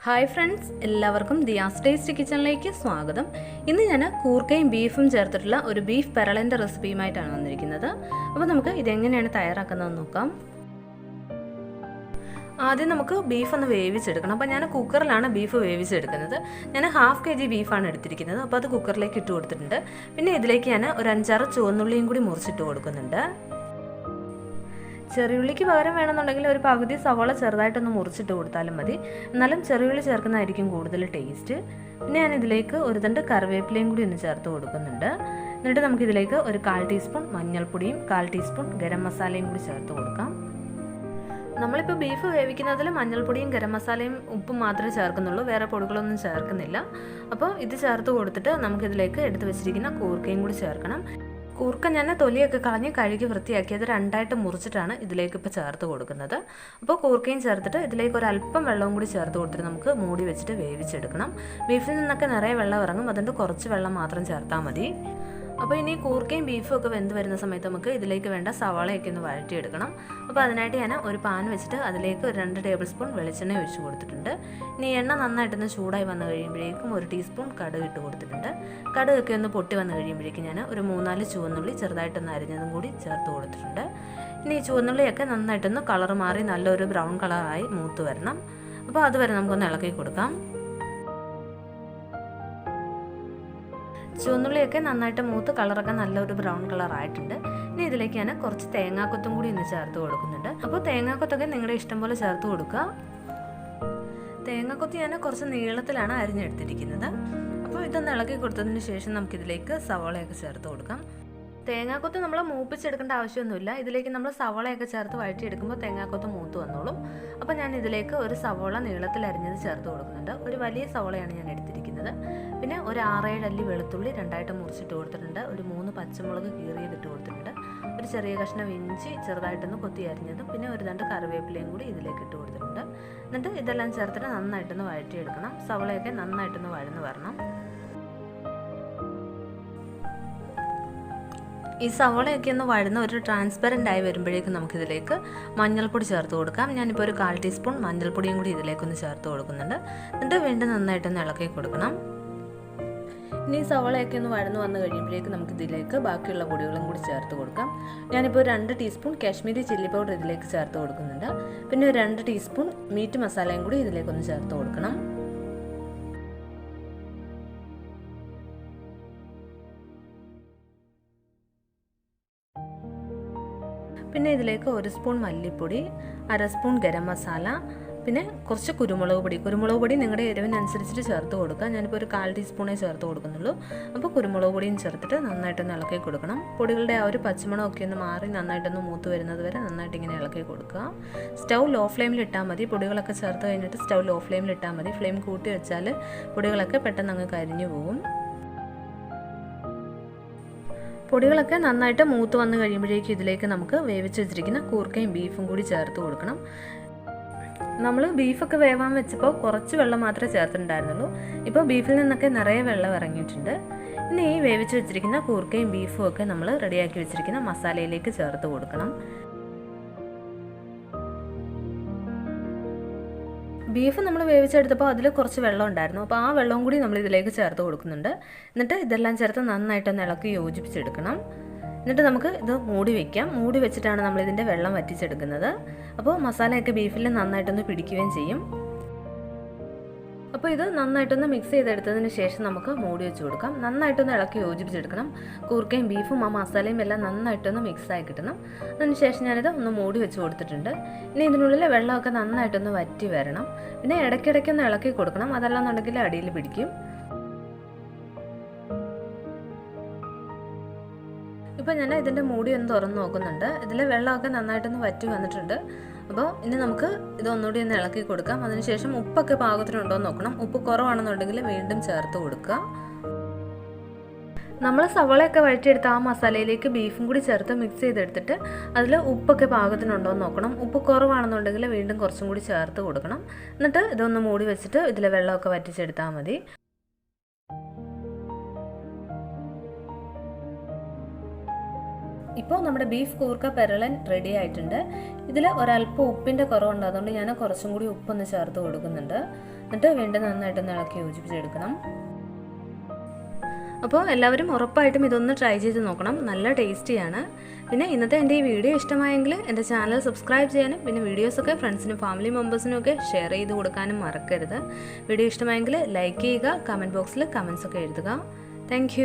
Hi friends, എല്ലാവർക്കും Diaz tasty കിച്ചണിലേക്ക് സ്വാഗതം. ഇന്ന് ഞാൻ കൂർക്കയും ബീഫും ചേർത്തിട്ടുള്ള ഒരു ബീഫ് പെരളൻ്റെ റെസിപ്പിയുമായിട്ടാണ് വന്നിരിക്കുന്നത്. അപ്പോൾ നമുക്ക് ഇതെങ്ങനെയാണ് തയ്യാറാക്കുന്നതെന്ന് നോക്കാം. ആദ്യം നമുക്ക് ബീഫ് ഒന്ന് വേവിച്ചെടുക്കണം. അപ്പോൾ ഞാൻ കുക്കറിലാണ് ബീഫ് വേവിച്ചെടുക്കുന്നത്. ഞാൻ 1/2 kg ബീഫാണ് എടുത്തിരിക്കുന്നത്. അപ്പോൾ അത് കുക്കറിലേക്ക് ഇട്ട് കൊടുത്തിട്ടുണ്ട്. പിന്നെ ഇതിലേക്ക് ഞാൻ ഒരു 5-6 ചുവന്നുള്ളിയും കൂടി മുറിച്ചിട്ട് കൊടുക്കുന്നുണ്ട്. ചെറിയുള്ളിക്ക് പകരം വേണമെന്നുണ്ടെങ്കിൽ ഒരു പകുതി സവാള ചെറുതായിട്ടൊന്ന് മുറിച്ചിട്ട് കൊടുത്താലും മതി. എന്നാലും ചെറിയുള്ളി ചേർക്കുന്നതായിരിക്കും കൂടുതൽ ടേസ്റ്റ്. പിന്നെ ഞാൻ ഇതിലേക്ക് ഒരു തണ്ട് കറിവേപ്പിലയും കൂടി ഒന്ന് ചേർത്ത് കൊടുക്കുന്നുണ്ട്. എന്നിട്ട് നമുക്കിതിലേക്ക് ഒരു 1/4 ടീസ്പൂൺ മഞ്ഞൾപ്പൊടിയും 1/4 ടീസ്പൂൺ ഗരം മസാലയും കൂടി ചേർത്ത് കൊടുക്കാം. നമ്മളിപ്പോൾ ബീഫ് വേവിക്കുന്നതിൽ മഞ്ഞൾപ്പൊടിയും ഗരം മസാലയും ഉപ്പും മാത്രമേ ചേർക്കുന്നുള്ളൂ, വേറെ പൊടികളൊന്നും ചേർക്കുന്നില്ല. അപ്പോൾ ഇത് ചേർത്ത് കൊടുത്തിട്ട് നമുക്കിതിലേക്ക് എടുത്ത് വെച്ചിരിക്കുന്ന കൂർക്കയും കൂടി ചേർക്കണം. കൂർക്ക ഞാൻ തൊലിയൊക്കെ കളഞ്ഞ് കഴുകി വൃത്തിയാക്കിയത് 2ആയിട്ട് മുറിച്ചിട്ടാണ് ഇതിലേക്ക് ഇപ്പോൾ ചേർത്ത് കൊടുക്കുന്നത്. അപ്പോൾ കൂർക്കയും ചേർത്തിട്ട് ഇതിലേക്ക് ഒരു അല്പം വെള്ളവും കൂടി ചേർത്ത് കൊടുത്തിട്ട് നമുക്ക് മൂടി വെച്ചിട്ട് വേവിച്ചെടുക്കണം. ബീഫിൽ നിന്നൊക്കെ നിറയെ വെള്ളം ഇറങ്ങും, അതുകൊണ്ട് കുറച്ച് വെള്ളം മാത്രം ചേർത്താൽ മതി. അപ്പോൾ ഇനി കൂർക്കയും ബീഫും ഒക്കെ വെന്ത് വരുന്ന സമയത്ത് നമുക്ക് ഇതിലേക്ക് വേണ്ട സവാളയൊക്കെ ഒന്ന് വഴറ്റിയെടുക്കണം. അപ്പോൾ അതിനായിട്ട് ഞാൻ ഒരു പാൻ വെച്ചിട്ട് അതിലേക്ക് ഒരു 2 ടേബിൾ സ്പൂൺ വെളിച്ചെണ്ണ ഒഴിച്ച് കൊടുത്തിട്ടുണ്ട്. ഇനി എണ്ണ നന്നായിട്ടൊന്ന് ചൂടായി വന്നു കഴിയുമ്പോഴേക്കും ഒരു ടീസ്പൂൺ കടുക് ഇട്ട് കൊടുത്തിട്ടുണ്ട്. കടുകൊക്കെ ഒന്ന് പൊട്ടി വന്നു കഴിയുമ്പോഴേക്കും ഞാൻ ഒരു 3-4 ചുവന്നുള്ളി ചെറുതായിട്ടൊന്ന് അരിഞ്ഞതും കൂടി ചേർത്ത് കൊടുത്തിട്ടുണ്ട്. ഇനി ഈ ചുവന്നുള്ളിയൊക്കെ നന്നായിട്ടൊന്ന് കളർ മാറി നല്ലൊരു ബ്രൗൺ കളറായി മൂത്ത് വരണം. അപ്പോൾ അതുവരെ നമുക്കൊന്ന് ഇളക്കി കൊടുക്കാം. ചുവന്നുള്ളിയൊക്കെ നന്നായിട്ട് മൂത്ത് കളറൊക്കെ നല്ലൊരു ബ്രൗൺ കളർ ആയിട്ടുണ്ട്. ഇനി ഇതിലേക്ക് ഞാൻ കുറച്ച് തേങ്ങാക്കൊത്തും കൂടി ഒന്ന് ചേർത്ത് കൊടുക്കുന്നുണ്ട്. അപ്പോൾ തേങ്ങാക്കൊത്തൊക്കെ നിങ്ങളുടെ ഇഷ്ടം പോലെ ചേർത്ത് കൊടുക്കുക. തേങ്ങാക്കൊത്ത് ഞാൻ കുറച്ച് നീളത്തിലാണ് അരിഞ്ഞെടുത്തിരിക്കുന്നത്. അപ്പോൾ ഇതൊന്ന് ഇളക്കി കൊടുത്തതിന് ശേഷം നമുക്കിതിലേക്ക് സവാളയൊക്കെ ചേർത്ത് കൊടുക്കാം. തേങ്ങാക്കൊത്ത് നമ്മൾ മൂപ്പിച്ചെടുക്കേണ്ട ആവശ്യമൊന്നുമില്ല. ഇതിലേക്ക് നമ്മൾ സവാളയൊക്കെ ചേർത്ത് വഴറ്റിയെടുക്കുമ്പോൾ തേങ്ങാക്കൊത്ത് മൂത്ത് വന്നോളും. അപ്പോൾ ഞാൻ ഇതിലേക്ക് ഒരു സവാള നീളത്തിൽ അരിഞ്ഞത് ചേർത്ത് കൊടുക്കുന്നുണ്ട്. ഒരു വലിയ സവാളയാണ് ഞാൻ എടുത്തിരിക്കുന്നത്. പിന്നെ ഒരു 6-7 അല്ലി വെളുത്തുള്ളി 2ആയിട്ട് മുറിച്ചിട്ട് കൊടുത്തിട്ടുണ്ട്. ഒരു 3 പച്ചമുളക് കീറിയതിട്ട് കൊടുത്തിട്ടുണ്ട്. ഒരു ചെറിയ കഷ്ണം ഇഞ്ചി ചെറുതായിട്ടൊന്ന് കൊത്തി അരിഞ്ഞതും പിന്നെ ഒരു 2 കറിവേപ്പിലയും കൂടി ഇതിലേക്ക് ഇട്ട് കൊടുത്തിട്ടുണ്ട്. എന്നിട്ട് ഇതെല്ലാം ചേർത്തിട്ട് നന്നായിട്ടൊന്ന് വഴറ്റിയെടുക്കണം. സവാളയൊക്കെ നന്നായിട്ടൊന്ന് വഴന്ന് വരണം. ഈ സവാളയൊക്കെ ഒന്ന് വഴന്ന് ഒരു ട്രാൻസ്പെറൻ്റ് ആയി വരുമ്പോഴേക്കും നമുക്കിതിലേക്ക് മഞ്ഞൾപ്പൊടി ചേർത്ത് കൊടുക്കാം. ഞാനിപ്പോൾ ഒരു 1/4 ടീസ്പൂൺ മഞ്ഞൾപ്പൊടിയും കൂടി ഇതിലേക്കൊന്ന് ചേർത്ത് കൊടുക്കുന്നുണ്ട്. എന്നിട്ട് വീണ്ടും നന്നായിട്ടൊന്ന് ഇളക്കി കൊടുക്കണം. ഇനി സവാളയൊക്കെ ഒന്ന് വഴന്ന് വന്നു കഴിയുമ്പോഴേക്കും നമുക്കിതിലേക്ക് ബാക്കിയുള്ള പൊടികളും കൂടി ചേർത്ത് കൊടുക്കാം. ഞാനിപ്പോൾ 2 ടീസ്പൂൺ കാശ്മീരി ചില്ലി പൗഡർ ഇതിലേക്ക് ചേർത്ത് കൊടുക്കുന്നുണ്ട്. പിന്നെ ഒരു 2 ടീസ്പൂൺ മീറ്റ് മസാലയും കൂടി ഇതിലേക്കൊന്ന് ചേർത്ത് കൊടുക്കണം. പിന്നെ ഇതിലേക്ക് 1 സ്പൂൺ മല്ലിപ്പൊടി, 1/2 സ്പൂൺ ഗരം മസാല, പിന്നെ കുറച്ച് കുരുമുളക് പൊടി നിങ്ങളുടെ എരിവിനനുസരിച്ചിട്ട് ചേർത്ത് കൊടുക്കുക. ഞാനിപ്പോൾ ഒരു 1/4 ടീസ്പൂണേ ചേർത്ത് കൊടുക്കുന്നുള്ളൂ. അപ്പോൾ കുരുമുളക് പൊടിയും ചേർത്തിട്ട് നന്നായിട്ടൊന്ന് ഇളക്കി കൊടുക്കണം. പൊടികളുടെ ആ ഒരു പച്ചമണമൊക്കെ ഒന്ന് മാറി നന്നായിട്ടൊന്ന് മൂത്ത് വരുന്നത് വരെ നന്നായിട്ട് ഇങ്ങനെ ഇളക്കി കൊടുക്കുക. സ്റ്റൗ ലോ ഫ്ലെയിമിൽ ഇട്ടാൽ മതി. പൊടികളൊക്കെ ചേർത്ത് കഴിഞ്ഞിട്ട് സ്റ്റൗ ലോ ഫ്ലെയിമിൽ ഇട്ടാൽ മതി. ഫ്ലെയിം കൂട്ടി വെച്ചാൽ പൊടികളൊക്കെ പെട്ടെന്ന് അങ്ങ് കരിഞ്ഞു പോകും. പൊടികളൊക്കെ നന്നായിട്ട് മൂത്ത് വന്ന് കഴിയുമ്പോഴേക്കും ഇതിലേക്ക് നമുക്ക് വേവിച്ച് വെച്ചിരിക്കുന്ന കൂർക്കയും ബീഫും കൂടി ചേർത്ത് കൊടുക്കണം. നമ്മൾ ബീഫൊക്കെ വേവാൻ വെച്ചപ്പോൾ കുറച്ച് വെള്ളം മാത്രമേ ചേർത്തിട്ടുണ്ടായിരുന്നുള്ളൂ. ഇപ്പോൾ ബീഫിൽ നിന്നൊക്കെ നിറയെ വെള്ളം ഇറങ്ങിയിട്ടുണ്ട്. ഇനി ഈ വേവിച്ച് വെച്ചിരിക്കുന്ന കൂർക്കയും ബീഫും ഒക്കെ നമ്മൾ റെഡിയാക്കി വെച്ചിരിക്കുന്ന മസാലയിലേക്ക് ചേർത്ത് കൊടുക്കണം. ബീഫ് നമ്മൾ വേവിച്ചെടുത്തപ്പോൾ അതിൽ കുറച്ച് വെള്ളം ഉണ്ടായിരുന്നു. അപ്പോൾ ആ വെള്ളവും കൂടി നമ്മൾ ഇതിലേക്ക് ചേർത്ത് കൊടുക്കുന്നുണ്ട്. എന്നിട്ട് ഇതെല്ലാം ചേർത്ത് നന്നായിട്ടൊന്ന് ഇളക്കി യോജിപ്പിച്ചെടുക്കണം. എന്നിട്ട് നമുക്ക് ഇത് മൂടി വയ്ക്കാം. മൂടി വെച്ചിട്ടാണ് നമ്മളിതിൻ്റെ വെള്ളം വറ്റിച്ചെടുക്കുന്നത്. അപ്പോൾ മസാലയൊക്കെ ബീഫിൽ നന്നായിട്ടൊന്ന് പിടിക്കുകയും ചെയ്യും. അപ്പോൾ ഇത് നന്നായിട്ടൊന്ന് മിക്സ് ചെയ്തെടുത്തതിന് ശേഷം നമുക്ക് മൂടി വെച്ച് കൊടുക്കാം. നന്നായിട്ടൊന്ന് ഇളക്കി യോജിപ്പിച്ചെടുക്കണം. കൂർക്കയും ബീഫും ആ മസാലയും എല്ലാം നന്നായിട്ടൊന്ന് മിക്സായി കിട്ടണം. അതിന് ശേഷം ഞാനിത് ഒന്ന് മൂടി വെച്ച് കൊടുത്തിട്ടുണ്ട്. ഇനി ഇതിനുള്ളിൽ വെള്ളമൊക്കെ നന്നായിട്ടൊന്ന് വറ്റി വരണം. പിന്നെ ഇടയ്ക്കിടയ്ക്കൊന്ന് ഇളക്കി കൊടുക്കണം, അതല്ലാന്നുണ്ടെങ്കിൽ അടിയിൽ പിടിക്കും. ഇപ്പോൾ ഞാൻ ഇതിൻ്റെ മൂടി ഒന്ന് തുറന്ന് നോക്കുന്നുണ്ട്. ഇതിലെ വെള്ളമൊക്കെ നന്നായിട്ടൊന്ന് വറ്റി വന്നിട്ടുണ്ട്. അപ്പോൾ ഇനി നമുക്ക് ഇതൊന്നുകൂടി ഒന്ന് ഇളക്കി കൊടുക്കാം. അതിനുശേഷം ഉപ്പൊക്കെ പാകത്തിനുണ്ടോ എന്ന് നോക്കണം. ഉപ്പ് കുറവാണെന്നുണ്ടെങ്കിൽ വീണ്ടും ചേർത്ത് കൊടുക്കുക. നമ്മൾ സവാളയൊക്കെ വഴറ്റിയെടുത്ത് ആ മസാലയിലേക്ക് ബീഫും കൂടി ചേർത്ത് മിക്സ് ചെയ്തെടുത്തിട്ട് അതിൽ ഉപ്പൊക്കെ പാകത്തിനുണ്ടോ എന്ന് നോക്കണം. ഉപ്പ് കുറവാണെന്നുണ്ടെങ്കിൽ വീണ്ടും കുറച്ചും കൂടി ചേർത്ത് കൊടുക്കണം. എന്നിട്ട് ഇതൊന്ന് മൂടി വെച്ചിട്ട് ഇതിലെ വെള്ളമൊക്കെ വറ്റിച്ചെടുത്താൽ മതി. ഇപ്പോൾ നമ്മുടെ ബീഫ് കൂർക്ക പെരളൻ റെഡി ആയിട്ടുണ്ട്. ഇതിൽ ഒരല്പം ഉപ്പിൻ്റെ കുറവുണ്ട്, അതുകൊണ്ട് ഞാൻ കുറച്ചും കൂടി ഉപ്പൊന്ന് ചേർത്ത് കൊടുക്കുന്നുണ്ട്. എന്നിട്ട് വീണ്ടും നന്നായിട്ടൊന്ന് ഇളക്കി യോജിപ്പിച്ചെടുക്കണം. അപ്പോൾ എല്ലാവരും ഉറപ്പായിട്ടും ഇതൊന്ന് ട്രൈ ചെയ്ത് നോക്കണം, നല്ല ടേസ്റ്റിയാണ്. പിന്നെ ഇന്നത്തെ എൻ്റെ ഈ വീഡിയോ ഇഷ്ടമായെങ്കിൽ എൻ്റെ ചാനൽ സബ്സ്ക്രൈബ് ചെയ്യാനും പിന്നെ വീഡിയോസൊക്കെ ഫ്രണ്ട്സിനും ഫാമിലി മെമ്പേഴ്സിനും ഒക്കെ ഷെയർ ചെയ്ത് കൊടുക്കാനും മറക്കരുത്. വീഡിയോ ഇഷ്ടമായെങ്കിൽ ലൈക്ക് ചെയ്യുക, കമൻറ്റ് ബോക്സിൽ കമൻസൊക്കെ എഴുതുക. താങ്ക്